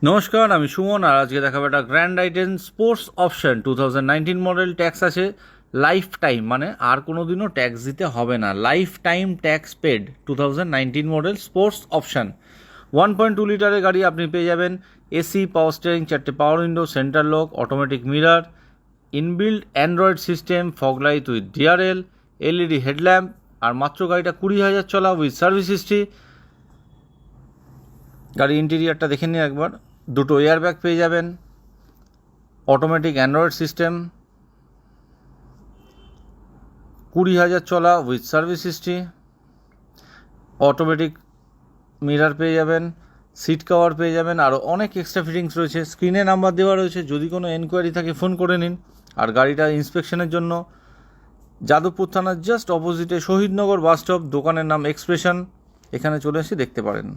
নমস্কার, আমি সুমন। আর আজকে দেখাবো একটা গ্র্যান্ড আইটেন স্পোর্টস অপশন 2019 মডেল। ট্যাক্স আছে লাইফ টাইম, মানে আর কোনো দিনও ট্যাক্স দিতে হবে না। Life time tax paid 2019 model sports option. 1.2 লিটারের গাড়ি আপনি পেয়ে যাবেন এসি, পাওয়ার স্টিয়ারিং, 4টে power window, centre lock, automatic mirror, inbuilt Android system, fog light with DRL, LED headlamp. আর মাত্র গাড়িটা 20,000 চলা উইথ সার্ভিস হিস্ট্রি। গাড়ি ইন্টেরিয়ারটা দেখে নিন একবার। দুটো এয়ারব্যাগ পেয়ে যাবেন, অটোমেটিক অ্যান্ড্রয়েড সিস্টেম, 20,000 চলা with service history, automatic mirror পেয়ে যাবেন, সিট কভার পেয়ে যাবেন, আরও অনেক এক্সট্রা ফিটিংস রয়েছে। স্ক্রিনে নাম্বার দেওয়া রয়েছে, যদি কোনো এনকোয়ারি থাকে ফোন করে নিন। আর গাড়িটা ইন্সপেকশনের জন্য যাদবপুর থানার জাস্ট অপোজিটে শহীদনগর বাস স্টপ, দোকানের নাম এক্সপ্রেশন, এখানে চলে এসে দেখতে পারেন।